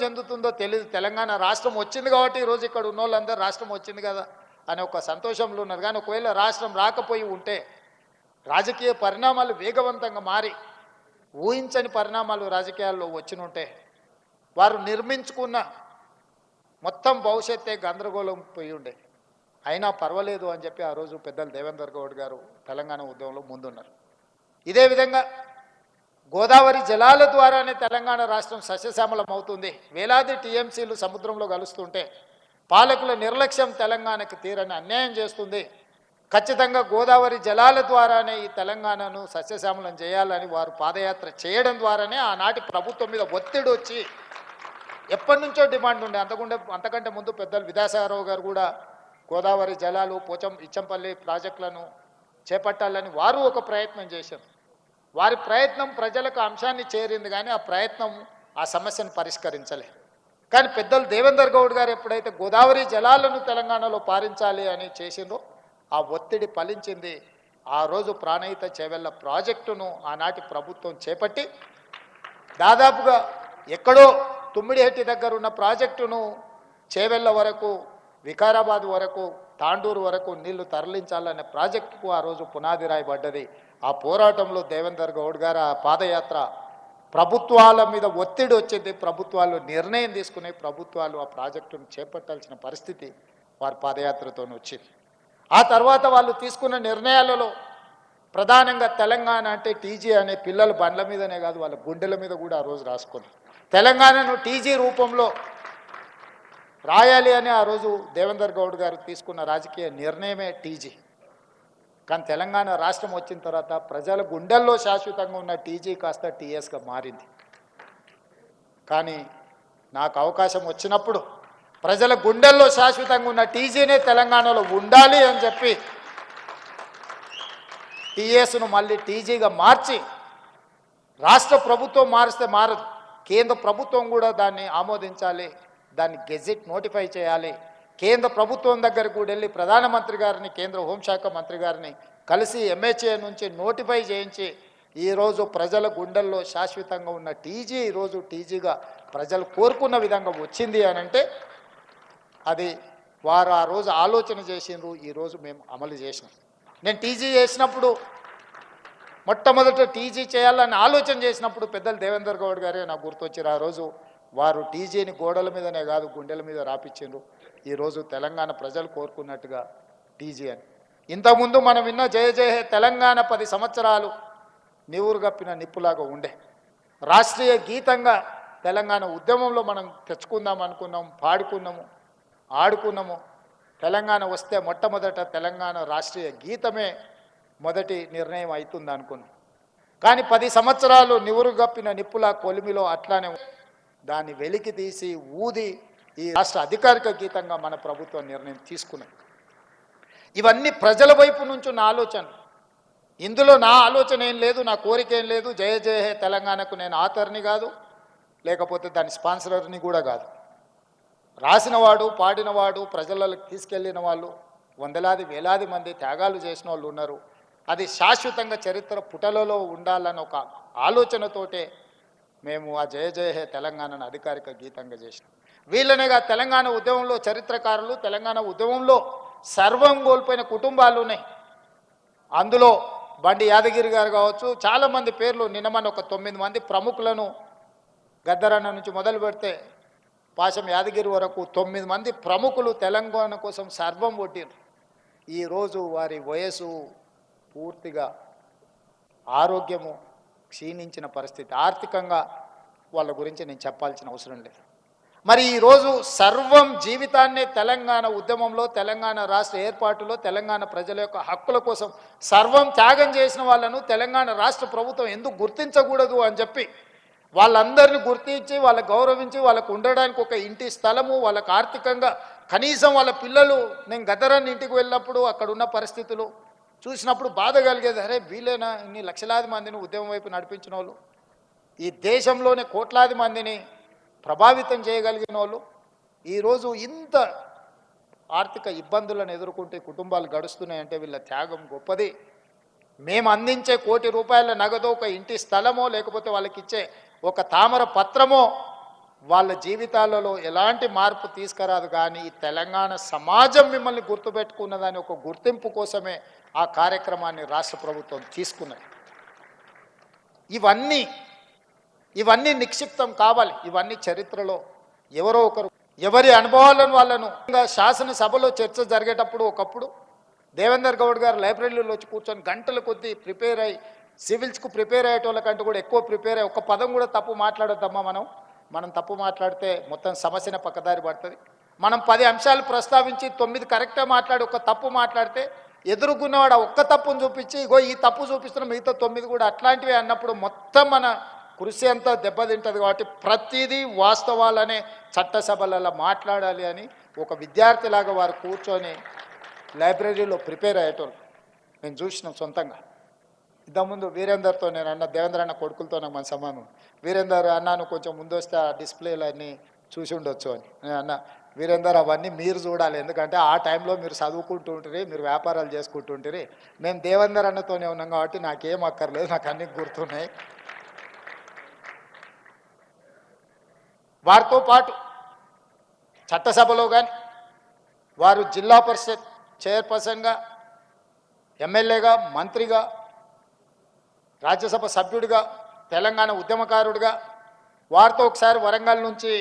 చెందుతుందో తెలియదు. తెలంగాణ రాష్ట్రం వచ్చింది కాబట్టి ఈరోజు ఇక్కడ ఉన్న వాళ్ళందరూ రాష్ట్రం వచ్చింది కదా అనే ఒక సంతోషంలో ఉన్నారు. కానీ ఒకవేళ రాష్ట్రం రాకపోయి ఉంటే రాజకీయ పరిణామాలు వేగవంతంగా మారి ఊహించని పరిణామాలు రాజకీయాల్లో వచ్చినుంటే వారు నిర్మించుకున్న మొత్తం భవిష్యత్తే గందరగోళం పోయి ఉండే. అయినా పర్వాలేదు అని చెప్పి ఆ రోజు పెద్దలు దేవేందర్ గౌడ్ గారు తెలంగాణ ఉద్యమంలో ముందున్నారు. ఇదే విధంగా గోదావరి జలాల ద్వారానే తెలంగాణ రాష్ట్రం సస్యశ్యామలం అవుతుంది. వేలాది టీఎంసీలు సముద్రంలో కలుస్తుంటే పాలకుల నిర్లక్ష్యం తెలంగాణకు తీరని అన్యాయం చేస్తుంది. ఖచ్చితంగా గోదావరి జలాల ద్వారానే ఈ తెలంగాణను సస్యశ్యామలం చేయాలని వారు పాదయాత్ర చేయడం ద్వారానే ఆనాటి ప్రభుత్వం మీద ఒత్తిడి వచ్చి ఎప్పటి నుంచో డిమాండ్ ఉండే. అంతకంటే ముందు పెద్దలు విద్యాసాగరరావు గారు కూడా గోదావరి జలాలు ఇచ్చంపల్లి ప్రాజెక్టులను చేపట్టాలని వారు ఒక ప్రయత్నం చేశారు. వారి ప్రయత్నం ప్రజలకు అంశాన్ని చేరింది, కానీ ఆ ప్రయత్నం ఆ సమస్యను పరిష్కరించలే. కానీ పెద్దలు దేవేందర్ గౌడ్ గారు ఎప్పుడైతే గోదావరి జలాలను తెలంగాణలో పారించాలి అని చేసిందో ఆ ఒత్తిడి ఫలించింది. ఆ రోజు ప్రాణహిత చేవెళ్ళ ప్రాజెక్టును ఆనాటి ప్రభుత్వం చేపట్టి దాదాపుగా ఎక్కడో తుమ్మిడిహెట్టి దగ్గర ఉన్న ప్రాజెక్టును చేవెళ్ళ వరకు, వికారాబాద్ వరకు, తాండూరు వరకు నీళ్లు తరలించాలనే ప్రాజెక్టుకు ఆ రోజు పునాది రాయబడ్డది. ఆ పోరాటంలో దేవేందర్ గౌడ్ గారు ఆ పాదయాత్ర ప్రభుత్వాల మీద ఒత్తిడి వచ్చింది. ప్రభుత్వాలు నిర్ణయం తీసుకుని ప్రభుత్వాలు ఆ ప్రాజెక్టును చేపట్టాల్సిన పరిస్థితి వారి పాదయాత్రతో వచ్చింది. ఆ తర్వాత వాళ్ళు తీసుకున్న నిర్ణయాలలో ప్రధానంగా తెలంగాణ అంటే టీజీ అనే పిల్లలు బండ్ల మీదనే కాదు వాళ్ళ గుండెల మీద కూడా ఆ రోజు రాసుకున్నారు. తెలంగాణను టీజీ రూపంలో రాయాలి అని ఆ రోజు దేవేందర్ గౌడ్ గారు తీసుకున్న రాజకీయ నిర్ణయమే టీజీ. కానీ తెలంగాణ రాష్ట్రం వచ్చిన తర్వాత ప్రజల గుండెల్లో శాశ్వతంగా ఉన్న టీజీ కాస్త టీఎస్గా మారింది. కానీ నాకు అవకాశం వచ్చినప్పుడు ప్రజల గుండెల్లో శాశ్వతంగా ఉన్న టీజీనే తెలంగాణలో ఉండాలి అని చెప్పి టీఎస్ను మళ్ళీ టీజీగా మార్చి, రాష్ట్ర ప్రభుత్వం మారిస్తే మారదు, కేంద్ర ప్రభుత్వం కూడా దాన్ని ఆమోదించాలి, దాన్ని గెజిట్ నోటిఫై చేయాలి. కేంద్ర ప్రభుత్వం దగ్గరకు కూడా వెళ్ళి ప్రధానమంత్రి గారిని, కేంద్ర హోంశాఖ మంత్రి గారిని కలిసి ఎంహెచ్ఏ నుంచి నోటిఫై చేయించి ఈరోజు ప్రజల గుండెల్లో శాశ్వతంగా ఉన్న టీజీ ఈరోజు టీజీగా ప్రజలు కోరుకున్న విధంగా వచ్చింది అని అంటే అది వారు ఆ రోజు ఆలోచన చేసిండ్రు, ఈరోజు మేము అమలు చేసినాం. నేను టీజీ చేసినప్పుడు మొట్టమొదట టీజీ చేయాలని ఆలోచన చేసినప్పుడు పెద్దలు దేవేందర్ గౌడ్ గారే నాకు గుర్తొచ్చారు. ఆ రోజు వారు టీజీని గోడల మీదనే కాదు గుండెల మీద రాపిచ్చిండ్రు. ఈరోజు తెలంగాణ ప్రజలు కోరుకున్నట్టుగా టీజీ అని. ఇంతకుముందు మనం విన్న జయ జయ హే తెలంగాణ 10 సంవత్సరాలు నివురు గప్పిన నిప్పులాగా ఉండే. రాష్ట్రీయ గీతంగా తెలంగాణ ఉద్యమంలో మనం తెచ్చుకుందాం అనుకున్నాం, పాడుకున్నాము, ఆడుకున్నాము. తెలంగాణ వస్తే మొట్టమొదట తెలంగాణ రాష్ట్రీయ గీతమే మొదటి నిర్ణయం అవుతుంది అనుకున్నాం. కానీ 10 సంవత్సరాలు నివురు గప్పిన నిప్పులా కొలిమిలో అట్లానే దాన్ని వెలికి తీసి ఊది ఈ రాష్ట్ర అధికారిక గీతంగా మన ప్రభుత్వం నిర్ణయం తీసుకున్నది. ఇవన్నీ ప్రజల వైపు నుంచి ఉన్న ఆలోచన. ఇందులో నా ఆలోచన ఏం లేదు, నా కోరిక ఏం లేదు. జయ జయ హే తెలంగాణకు నేను ఆథర్ని కాదు, లేకపోతే దాని స్పాన్సరర్ని కూడా కాదు. రాసినవాడు, పాడినవాడు, ప్రజలకు తీసుకెళ్ళిన వాళ్ళు వందలాది వేలాది మంది త్యాగాలు చేసిన వాళ్ళు ఉన్నారు. అది శాశ్వతంగా చరిత్ర పుటలలో ఉండాలని ఒక ఆలోచనతోటే మేము ఆ జయ జయ హే తెలంగాణను అధికారిక గీతంగా చేసినాం. వీళ్ళనేగా తెలంగాణ ఉద్యమంలో చరిత్రకారులు, తెలంగాణ ఉద్యమంలో సర్వం కోల్పోయిన కుటుంబాలు ఉన్నాయి. అందులో బండి యాదగిరి గారు కావచ్చు, చాలామంది పేర్లు నిన్నమని ఒక 9 మంది ప్రముఖులను గద్దరన్న నుంచి మొదలు పెడితే పాశం యాదగిరి వరకు 9 మంది ప్రముఖులు తెలంగాణ కోసం సర్వం కొట్టిరు. ఈరోజు వారి వయసు పూర్తిగా ఆరోగ్యము క్షీణించిన పరిస్థితి. ఆర్థికంగా వాళ్ళ గురించి నేను చెప్పాల్సిన అవసరం లేదు. మరి ఈరోజు సర్వం జీవితాన్నే తెలంగాణ ఉద్యమంలో, తెలంగాణ రాష్ట్ర ఏర్పాటులో, తెలంగాణ ప్రజల యొక్క హక్కుల కోసం సర్వం త్యాగం చేసిన వాళ్ళను తెలంగాణ రాష్ట్ర ప్రభుత్వం ఎందుకు గుర్తించకూడదు అని చెప్పి వాళ్ళందరినీ గుర్తించి, వాళ్ళకు గౌరవించి, వాళ్ళకు ఉండడానికి ఒక ఇంటి స్థలము, వాళ్ళకు ఆర్థికంగా కనీసం వాళ్ళ పిల్లలు, నేను గద్దరాన్ని ఇంటికి వెళ్ళినప్పుడు అక్కడ ఉన్న పరిస్థితులు చూసినప్పుడు బాధ కలిగేది. అరే వీళ్ళేనా ఇన్ని లక్షలాది మందిని ఉద్యమం వైపు నడిపించిన వాళ్ళు, ఈ దేశంలోనే కోట్లాది మందిని ప్రభావితం చేయగలిగిన వాళ్ళు ఈరోజు ఇంత ఆర్థిక ఇబ్బందులను ఎదుర్కొంటే కుటుంబాలు గడుస్తున్నాయంటే వీళ్ళ త్యాగం గొప్పది. మేము అందించే ₹1 కోటి నగదో, ఒక ఇంటి స్థలమో, లేకపోతే వాళ్ళకి ఇచ్చే ఒక తామర పత్రమో వాళ్ళ జీవితాలలో ఎలాంటి మార్పు తీసుకురాదు, కానీ ఈ తెలంగాణ సమాజం మిమ్మల్ని గుర్తుపెట్టుకున్నదని ఒక గుర్తింపు కోసమే ఆ కార్యక్రమాన్ని రాష్ట్ర ప్రభుత్వం తీసుకున్నది. ఇవన్నీ నిక్షిప్తం కావాలి. ఇవన్నీ చరిత్రలో ఎవరో ఒకరు ఎవరి అనుభవాలను వాళ్ళను శాసనసభలో చర్చ జరిగేటప్పుడు ఒకప్పుడు దేవేందర్ గౌడ్ గారు లైబ్రరీలో వచ్చి కూర్చొని గంటల కొద్దీ ప్రిపేర్ అయ్యి సివిల్స్కు ప్రిపేర్ అయ్యేటోళ్ళకంటూ కూడా ఎక్కువ ప్రిపేర్ అయ్యి ఒక్క పదం కూడా తప్పు మాట్లాడొద్దమ్మా. మనం తప్పు మాట్లాడితే మొత్తం సమస్యనే పక్కదారి పడుతుంది. మనం 10 అంశాలు ప్రస్తావించి 9 కరెక్ట్గా మాట్లాడి ఒక తప్పు మాట్లాడితే ఎదుర్కొన్నవాడు ఒక్క తప్పును చూపించి ఇగో ఈ తప్పు చూపిస్తున్న మిగతా 9 కూడా అట్లాంటివి అన్నప్పుడు మొత్తం మన కృషి అంతా దెబ్బతింటుంది. కాబట్టి ప్రతిదీ వాస్తవాలనే చట్టసభలలో మాట్లాడాలి అని ఒక విద్యార్థిలాగా వారు కూర్చొని లైబ్రరీలో ప్రిపేర్ అయ్యేటోళ్ళు నేను చూసినాం సొంతంగా. ఇంతకుముందు వీరేందర్తో నేను అన్న, దేవేంద్ర అన్న కొడుకులతో నాకు మన సంబంధం. వీరేందర్ అన్నాను కొంచెం ముందు వస్తే ఆ డిస్ప్లేలు అన్నీ చూసి ఉండొచ్చు అని నేను అన్న. వీరేందర్ అవన్నీ మీరు చూడాలి, ఎందుకంటే ఆ టైంలో మీరు చదువుకుంటూ ఉంటుంది, మీరు వ్యాపారాలు చేసుకుంటుంటుంది. మేము దేవేందర్ అన్నతోనే ఉన్నాం కాబట్టి నాకేం అక్కర్లేదు, నాకు అన్నీ గుర్తున్నాయి. వారితో పాటు చట్టసభలో కానీ వారు జిల్లా పరిషత్ చైర్పర్సన్గా, ఎమ్మెల్యేగా, మంత్రిగా, రాజ్యసభ సభ్యుడిగా, తెలంగాణ ఉద్యమకారుడిగా వారితో ఒకసారి వరంగల్ నుంచి